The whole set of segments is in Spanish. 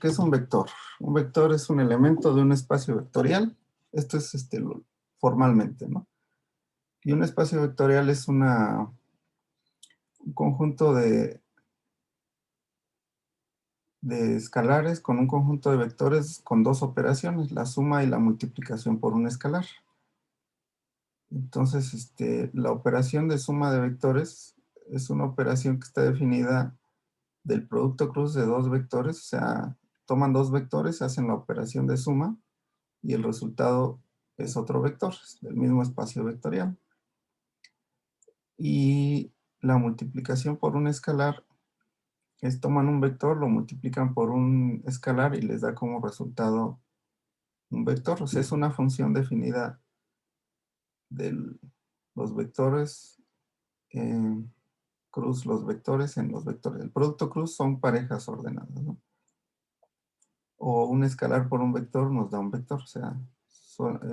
¿qué es un vector? Un vector es un elemento de un espacio vectorial. Esto es formalmente, ¿no? Y un espacio vectorial es un conjunto de escalares con un conjunto de vectores con dos operaciones, la suma y la multiplicación por un escalar. Entonces, la operación de suma de vectores es una operación que está definida del producto cruz de dos vectores, o sea, toman dos vectores, hacen la operación de suma y el resultado es otro vector, del mismo espacio vectorial. Y la multiplicación por un escalar es toman un vector, lo multiplican por un escalar y les da como resultado un vector. O sea, es una función definida de los vectores cruz, los vectores en los vectores. El producto cruz son parejas ordenadas, ¿no? O un escalar por un vector nos da un vector, o sea,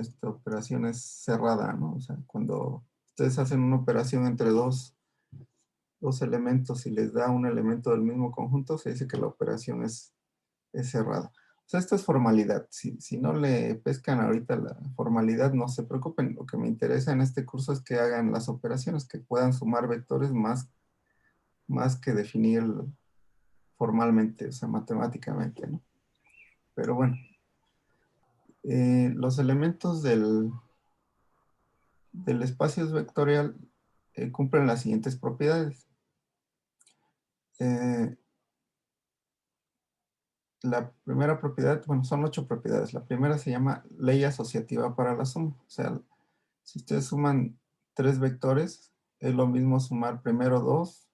esta operación es cerrada, ¿no? O sea, cuando ustedes hacen una operación entre dos elementos y les da un elemento del mismo conjunto, se dice que la operación es cerrada. O sea, esto es formalidad. Si no le pescan ahorita la formalidad, no se preocupen. Lo que me interesa en este curso es que hagan las operaciones, que puedan sumar vectores más que definir formalmente, o sea, matemáticamente, ¿no? Pero bueno, los elementos del espacio vectorial cumplen las siguientes propiedades. La primera propiedad, bueno, son 8 propiedades. La primera se llama ley asociativa para la suma. O sea, si ustedes suman 3 vectores, es lo mismo sumar primero 2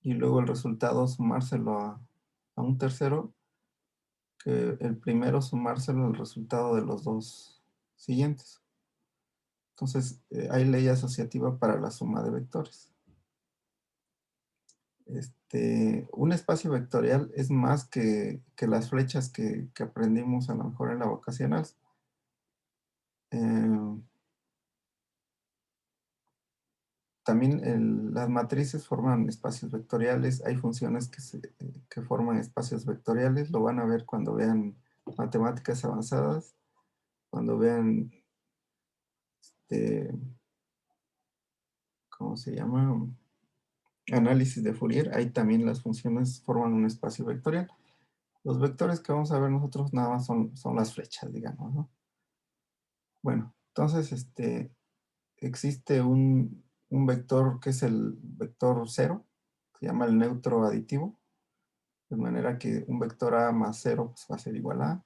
y luego el resultado sumárselo a un tercero, que el primero sumárselo al resultado de los dos siguientes. Entonces, hay ley asociativa para la suma de vectores. Un espacio vectorial es más que las flechas que aprendimos a lo mejor en la vocacional. También las matrices forman espacios vectoriales. Hay funciones que forman espacios vectoriales. Lo van a ver cuando vean matemáticas avanzadas, cuando vean, ¿cómo se llama? Análisis de Fourier. Ahí también las funciones forman un espacio vectorial. Los vectores que vamos a ver nosotros nada más son las flechas, digamos, ¿no? Bueno, entonces existe un vector que es el vector cero, se llama el neutro aditivo, de manera que un vector A más 0 pues, va a ser igual a A.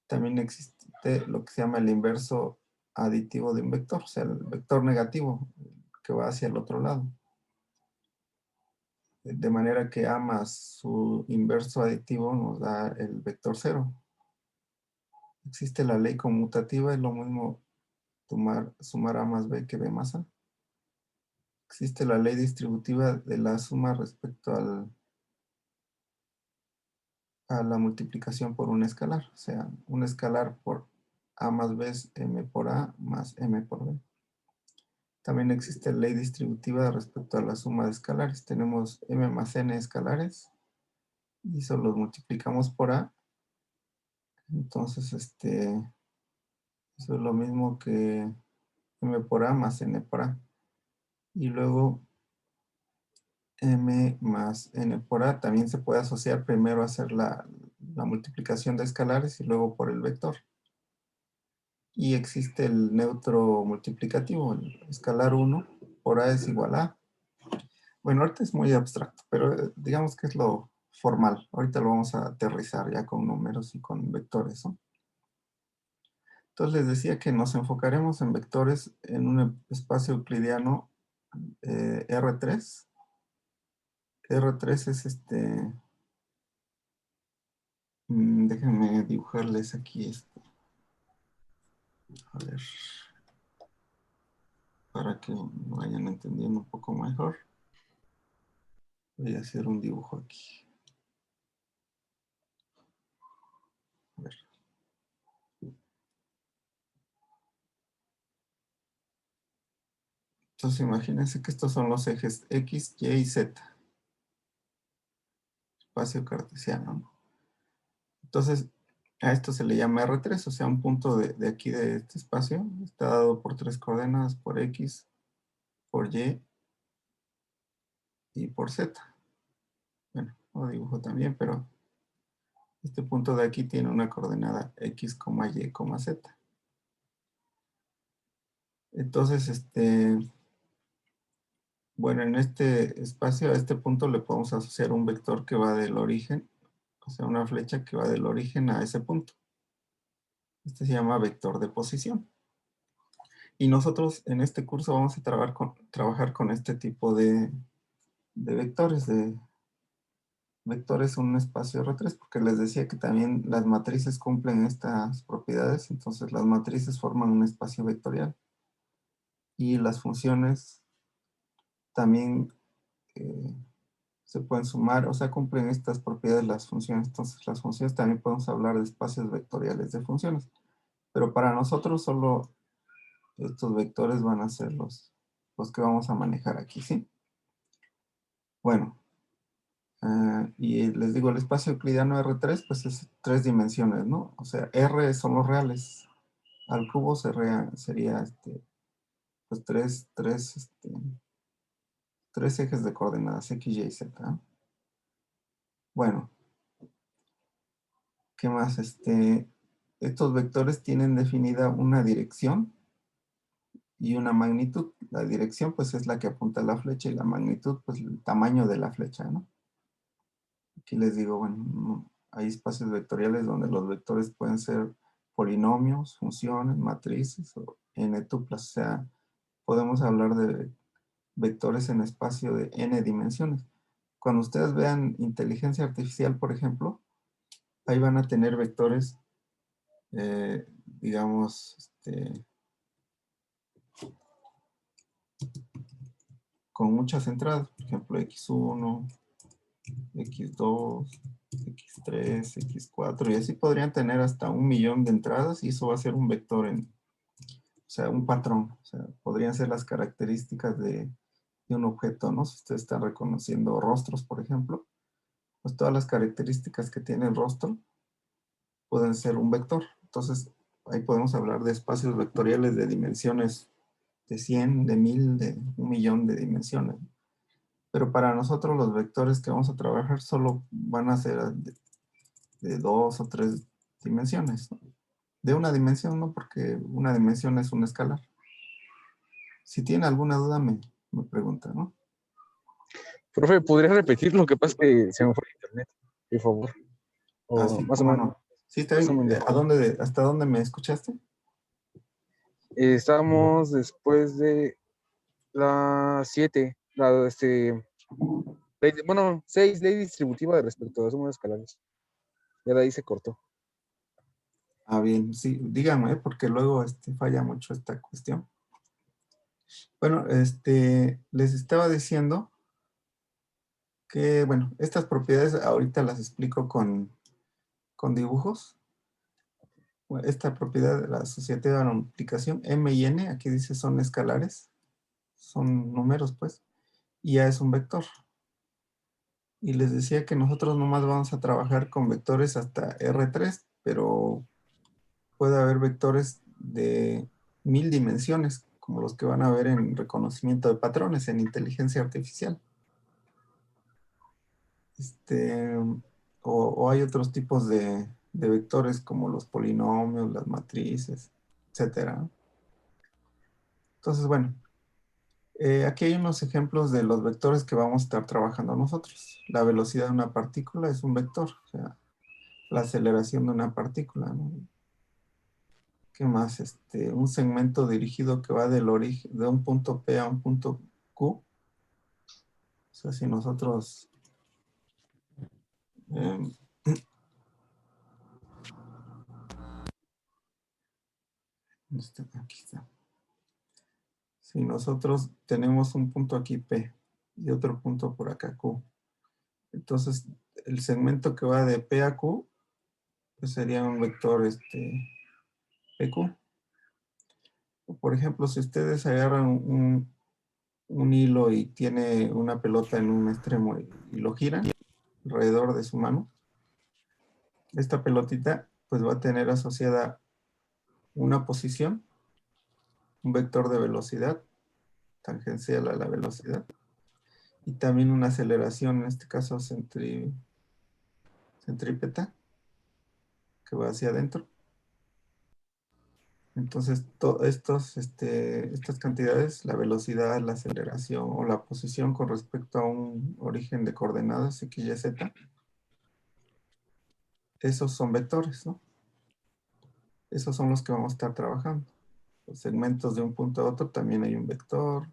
También existe lo que se llama el inverso aditivo de un vector, o sea, el vector negativo que va hacia el otro lado. De manera que A más su inverso aditivo nos da el vector cero. Existe la ley conmutativa, es lo mismo sumar A más B que B más A. Existe la ley distributiva de la suma respecto a la multiplicación por un escalar. O sea, un escalar por A más B es M por A más M por B. También existe la ley distributiva respecto a la suma de escalares. Tenemos M más N escalares y eso los multiplicamos por A. Entonces, eso es lo mismo que M por A más N por A. Y luego M más N por A también se puede asociar primero a hacer la multiplicación de escalares y luego por el vector. Y existe el neutro multiplicativo, el escalar 1 por A es igual a. Bueno, ahorita es muy abstracto, pero digamos que es lo formal. Ahorita lo vamos a aterrizar ya con números y con vectores, ¿no? Entonces les decía que nos enfocaremos en vectores en un espacio euclidiano R3. R3 es déjenme dibujarles aquí a ver, para que vayan entendiendo un poco mejor. Voy a hacer un dibujo aquí. A ver. Entonces imagínense que estos son los ejes X, Y y Z. Espacio cartesiano, ¿no? Entonces, a esto se le llama R3, o sea, un punto de aquí de este espacio está dado por 3 coordenadas, por X, por Y y por Z. Bueno, lo dibujo también, pero este punto de aquí tiene una coordenada X, Y, Z. Entonces, bueno, en este espacio, a este punto le podemos asociar un vector que va del origen, o sea, una flecha que va del origen a ese punto. Este se llama vector de posición. Y nosotros en este curso vamos a trabajar con este tipo de vectores, vectores en un espacio R3, porque les decía que también las matrices cumplen estas propiedades, entonces las matrices forman un espacio vectorial. Y las funciones también se pueden sumar, o sea, cumplen estas propiedades las funciones. Entonces, las funciones también podemos hablar de espacios vectoriales de funciones. Pero para nosotros solo estos vectores van a ser los que vamos a manejar aquí, ¿sí? Bueno, y les digo, el espacio euclidiano R3, pues es 3 dimensiones, ¿no? O sea, R son los reales. Al cubo sería, pues tres ejes de coordenadas, X, Y, Z. ¿Eh? Bueno, ¿qué más? Estos vectores tienen definida una dirección y una magnitud. La dirección, pues, es la que apunta a la flecha y la magnitud, pues, el tamaño de la flecha, ¿no? Aquí les digo, bueno, hay espacios vectoriales donde los vectores pueden ser polinomios, funciones, matrices o n-tuplas. O sea, podemos hablar de vectores en espacio de n dimensiones. Cuando ustedes vean inteligencia artificial, por ejemplo, ahí van a tener vectores, digamos, con muchas entradas, por ejemplo, X1, X2, X3, X4, y así podrían tener hasta 1.000.000 de entradas y eso va a ser un vector o sea, un patrón. O sea, podrían ser las características de un objeto, ¿no? Si ustedes están reconociendo rostros, por ejemplo, pues todas las características que tiene el rostro pueden ser un vector. Entonces, ahí podemos hablar de espacios vectoriales de dimensiones de 100, de 1000, de 1.000.000 de dimensiones. Pero para nosotros los vectores que vamos a trabajar solo van a ser de 2 o 3 dimensiones, ¿no? De una dimensión, ¿no? Porque una dimensión es un escalar. Si tiene alguna duda, me pregunta, ¿no? Profe, ¿podrías repetir? Lo que pasa es que se me fue el internet, por favor. Ah, O sí, más o cómo menos, no. Sí, está más o bien. menos. ¿Hasta dónde me escuchaste? Estábamos después de las 7, bueno, 6, ley distributiva de respecto a los números escalares. Ya de ahí se cortó. Ah, bien, sí, díganme, porque luego falla mucho esta cuestión. Bueno, les estaba diciendo que, bueno, estas propiedades ahorita las explico con dibujos. Bueno, esta propiedad de la asociativa de la multiplicación, M y N, aquí dice son escalares, son números, pues, y A es un vector. Y les decía que nosotros nomás vamos a trabajar con vectores hasta R3, pero puede haber vectores de 1000 dimensiones, como los que van a ver en reconocimiento de patrones, en inteligencia artificial. O hay otros tipos de vectores como los polinomios, las matrices, etcétera. Entonces, bueno, aquí hay unos ejemplos de los vectores que vamos a estar trabajando nosotros. La velocidad de una partícula es un vector, o sea, la aceleración de una partícula, ¿no? ¿Qué más? Un segmento dirigido que va del origen, de un punto P a un punto Q. O sea, si nosotros eh, aquí está. Si nosotros tenemos un punto aquí P y otro punto por acá Q, entonces el segmento que va de P a Q, pues sería un vector PQ. Por ejemplo, si ustedes agarran un hilo y tiene una pelota en un extremo y lo giran alrededor de su mano, esta pelotita pues va a tener asociada una posición, un vector de velocidad, tangencial a la velocidad, y también una aceleración, en este caso centrípeta, que va hacia adentro. Entonces, estas cantidades, la velocidad, la aceleración o la posición con respecto a un origen de coordenadas x, y, z, esos son vectores, ¿no? Esos son los que vamos a estar trabajando. Los segmentos de un punto a otro también hay un vector.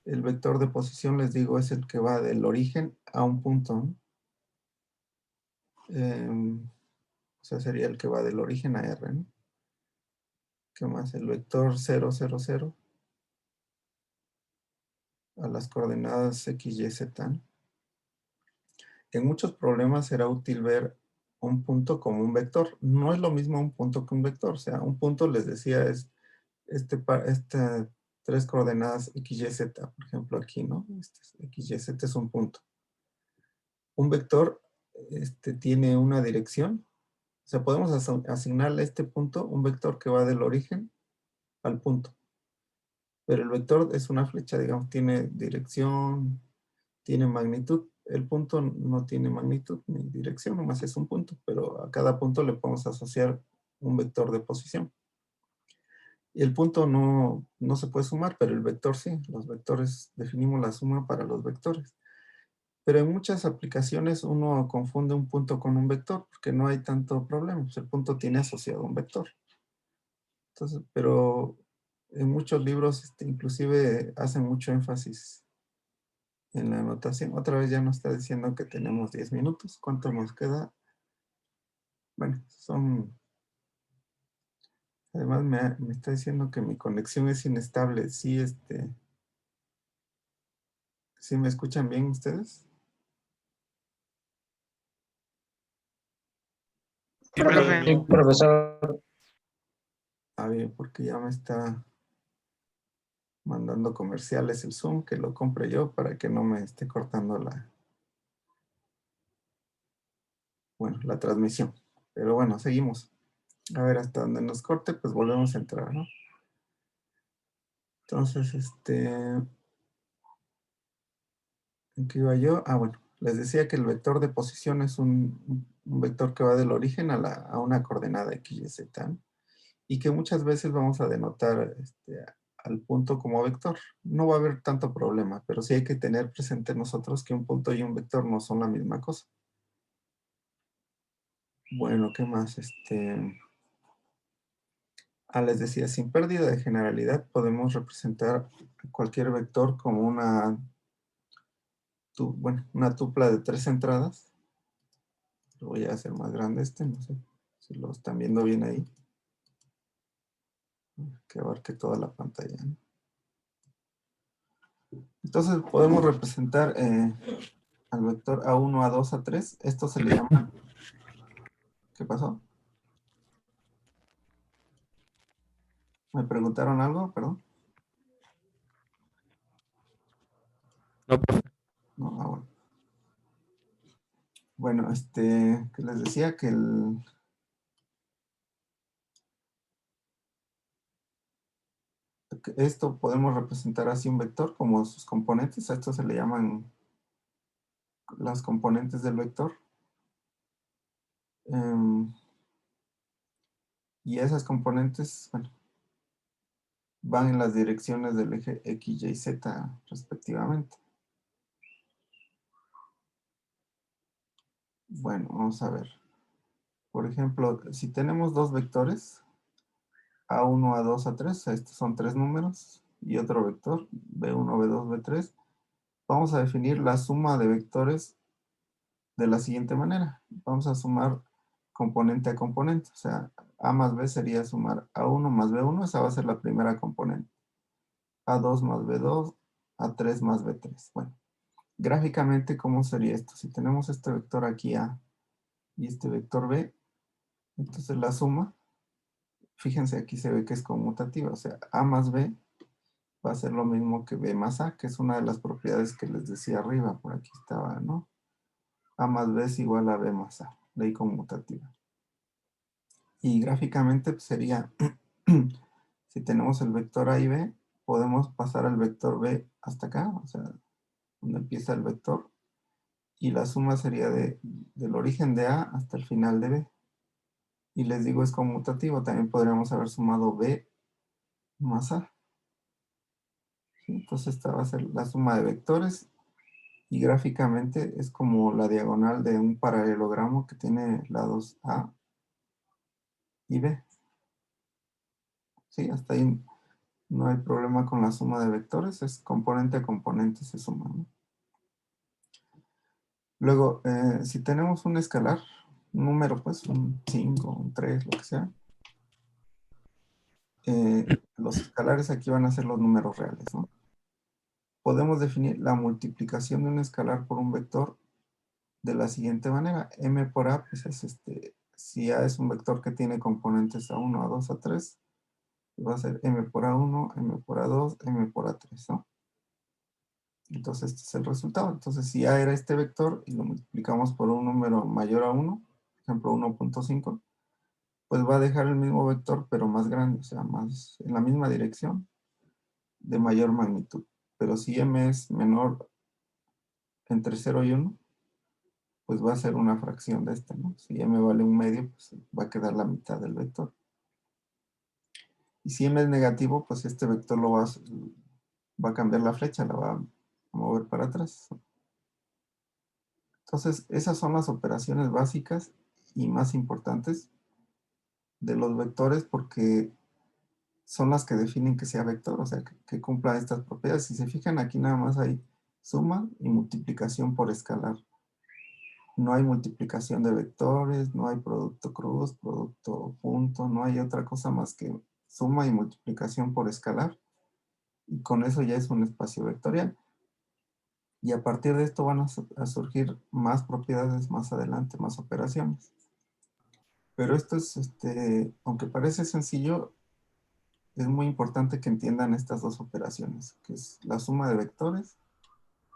El vector de posición, les digo, es el que va del origen a un punto, ¿no? O sea, sería el que va del origen a R, ¿no? ¿Qué más? El vector 0, 0, 0 a las coordenadas x, y, z, ¿no? En muchos problemas será útil ver un punto como un vector. No es lo mismo un punto que un vector. O sea, un punto, les decía, es tres coordenadas x, y, z. Por ejemplo, aquí, ¿no? X, y, z es un punto. Un vector tiene una dirección. O sea, podemos asignarle a este punto un vector que va del origen al punto. Pero el vector es una flecha, digamos, tiene dirección, tiene magnitud. El punto no tiene magnitud ni dirección, nomás es un punto, pero a cada punto le podemos asociar un vector de posición. Y el punto no se puede sumar, pero el vector sí. Los vectores, definimos la suma para los vectores. Pero en muchas aplicaciones uno confunde un punto con un vector, porque no hay tanto problema. Pues el punto tiene asociado un vector. Entonces, pero en muchos libros inclusive hacen mucho énfasis en la anotación. Otra vez ya nos está diciendo que tenemos 10 minutos. ¿Cuánto nos queda? Bueno, además me está diciendo que mi conexión es inestable. Sí, ¿sí me escuchan bien ustedes? Sí, profe. Sí, profesor. A ver, porque ya me está mandando comerciales el Zoom, que lo compre yo para que no me esté cortando la transmisión. Pero bueno, seguimos. A ver, hasta donde nos corte, pues volvemos a entrar, ¿no? Entonces, ¿en qué iba yo? Ah, bueno, les decía que el vector de posición es un vector que va del origen a una coordenada x, y, z, ¿no? Y que muchas veces vamos a denotar al punto como vector. No va a haber tanto problema, pero sí hay que tener presente nosotros que un punto y un vector no son la misma cosa. Bueno, ¿qué más? Les decía, sin pérdida de generalidad podemos representar cualquier vector como una tupla de 3 entradas. Lo voy a hacer más grande no sé si lo están viendo bien ahí. Que abarque toda la pantalla, ¿no? Entonces podemos representar al vector A1, A2, A3. Esto se le llama... ¿Qué pasó? ¿Me preguntaron algo? Perdón. No, profe. No, bueno. Bueno, que les decía que esto podemos representar así un vector como sus componentes. A esto se le llaman las componentes del vector. Y esas componentes, bueno, van en las direcciones del eje X, Y, Z respectivamente. Bueno, vamos a ver. Por ejemplo, si tenemos dos vectores, A1, A2, A3, estos son tres números, y otro vector, B1, B2, B3, vamos a definir la suma de vectores de la siguiente manera. Vamos a sumar componente a componente, o sea, A más B sería sumar A1 más B1, esa va a ser la primera componente. A2 más B2, A3 más B3. Bueno, gráficamente, ¿cómo sería esto? Si tenemos este vector aquí A y este vector B, entonces la suma, fíjense, aquí se ve que es conmutativa, o sea, A más B va a ser lo mismo que B más A, que es una de las propiedades que les decía arriba, por aquí estaba, ¿no? A más B es igual a B más A. ley conmutativa. Y gráficamente pues, sería, si tenemos el vector A y B, podemos pasar al vector B hasta acá, o sea, donde empieza el vector, y la suma sería del origen de A hasta el final de B. Y les digo, es conmutativo, también podríamos haber sumado B más A. ¿Sí? Entonces esta va a ser la suma de vectores, y gráficamente es como la diagonal de un paralelogramo que tiene lados A y B. Sí, hasta ahí no hay problema con la suma de vectores, es componente a componente se suma, ¿no? Luego, si tenemos un escalar, un número, pues un 5, un 3, lo que sea, los escalares aquí van a ser los números reales, ¿no? Podemos definir la multiplicación de un escalar por un vector de la siguiente manera. M por A, pues es si A es un vector que tiene componentes A1, A2, A3, va a ser M por A1, M por A2, M por A3, ¿no? Entonces este es el resultado. Entonces si A era este vector y lo multiplicamos por un número mayor a 1, por ejemplo 1.5, pues va a dejar el mismo vector pero más grande, o sea, más en la misma dirección, de mayor magnitud. Pero si M es menor entre 0 y 1, pues va a ser una fracción de este, ¿no? Si M vale un medio, pues va a quedar la mitad del vector. Y si M es negativo, pues este vector va a cambiar la flecha, la va a mover para atrás. Entonces, esas son las operaciones básicas y más importantes de los vectores porque son las que definen que sea vector, o sea, que cumpla estas propiedades. Si se fijan, aquí nada más hay suma y multiplicación por escalar. No hay multiplicación de vectores, no hay producto cruz, producto punto, no hay otra cosa más que suma y multiplicación por escalar. Y con eso ya es un espacio vectorial. Y a partir de esto van a surgir más propiedades más adelante, más operaciones. Pero esto es, aunque parece sencillo, es muy importante que entiendan estas dos operaciones, que es la suma de vectores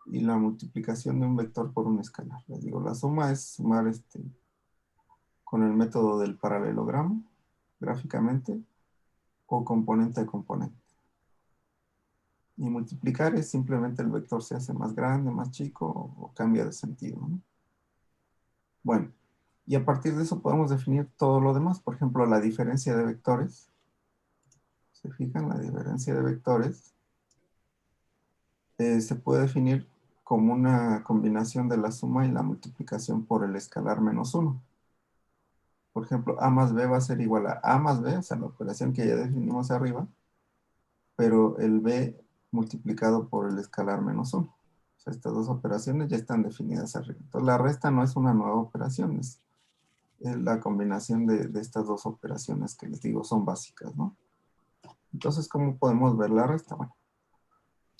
y la multiplicación de un vector por un escalar. Les digo, la suma es sumar con el método del paralelogramo, gráficamente, o componente a componente. Y multiplicar es simplemente el vector se hace más grande, más chico, o cambia de sentido, ¿no? Bueno, y a partir de eso podemos definir todo lo demás. Por ejemplo, la diferencia de vectores. ¿Se fijan? La diferencia de vectores se puede definir como una combinación de la suma y la multiplicación por el escalar menos 1. Por ejemplo, A más B va a ser igual a A más B, o sea, la operación que ya definimos arriba, pero el B multiplicado por el escalar menos 1. O sea, estas dos operaciones ya están definidas arriba. Entonces, la resta no es una nueva operación, es la combinación de estas dos operaciones que les digo son básicas, ¿no? Entonces, ¿cómo podemos ver la resta? Bueno,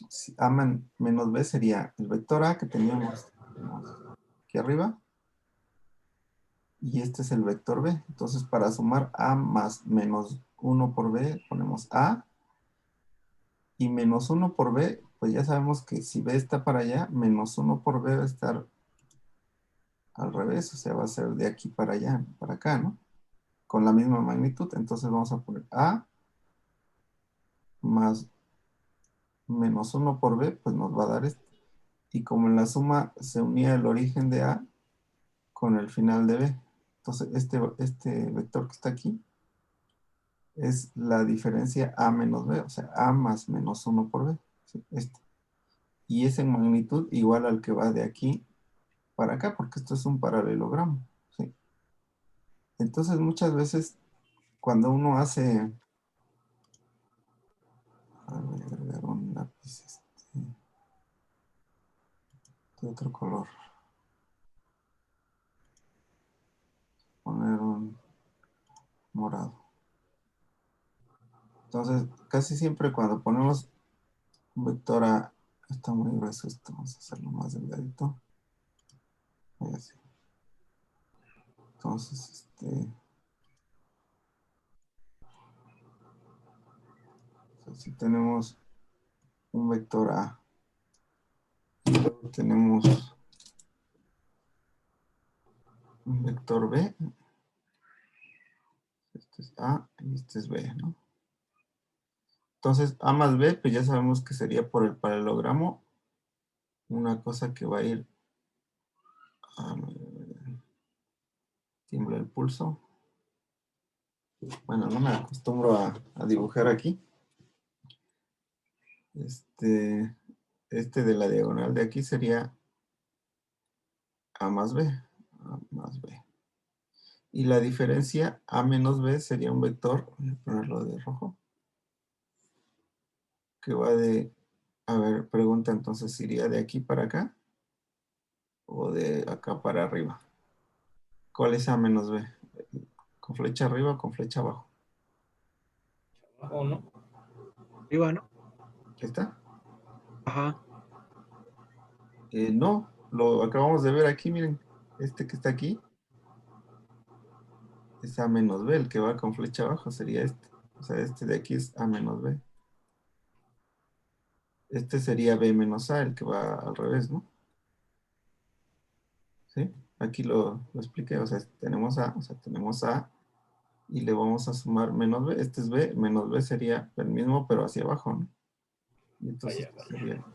si A menos B sería el vector A que teníamos aquí arriba, y este es el vector B. Entonces, para sumar A más menos 1 por B, ponemos A, y menos 1 por B, pues ya sabemos que si B está para allá, menos 1 por B va a estar al revés, o sea, va a ser de aquí para allá, para acá, ¿no? Con la misma magnitud. Entonces vamos a poner A más menos 1 por B, pues nos va a dar esto. Y como en la suma se unía el origen de A con el final de B, entonces este vector que está aquí es la diferencia A menos B, o sea, A más menos 1 por B, ¿sí? Y es en magnitud igual al que va de aquí para acá, porque esto es un paralelogramo, ¿sí? Entonces muchas veces cuando uno hace, a ver, agregar un lápiz de otro color, poner un morado. Entonces, casi siempre cuando ponemos un vector A, está muy grueso esto, vamos a hacerlo más delgadito. Y así. Entonces, si tenemos un vector A, y luego tenemos un vector B. Este es A y este es B, ¿no? Entonces, A más B, pues ya sabemos que sería por el paralelogramo una cosa que va a ir a... Tiembla el pulso. Bueno, no me acostumbro a dibujar aquí. Este de la diagonal de aquí sería A más B. A más B. Y la diferencia A menos B sería un vector, voy a ponerlo de rojo, que va de, a ver, pregunta entonces, ¿iría de aquí para acá o de acá para arriba? ¿Cuál es A menos B? ¿Con flecha arriba o con flecha abajo? ¿O no? Arriba, ¿no? ¿Está? Ajá. No, lo acabamos de ver aquí, miren. Este que está aquí es A menos B, el que va con flecha abajo sería este. O sea, este de aquí es A menos B. Este sería B menos A, el que va al revés, ¿no? ¿Sí? Aquí lo expliqué, o sea, tenemos A y le vamos a sumar menos B. Este es B, menos B sería el mismo, pero hacia abajo, ¿no? Y entonces Vaya. sería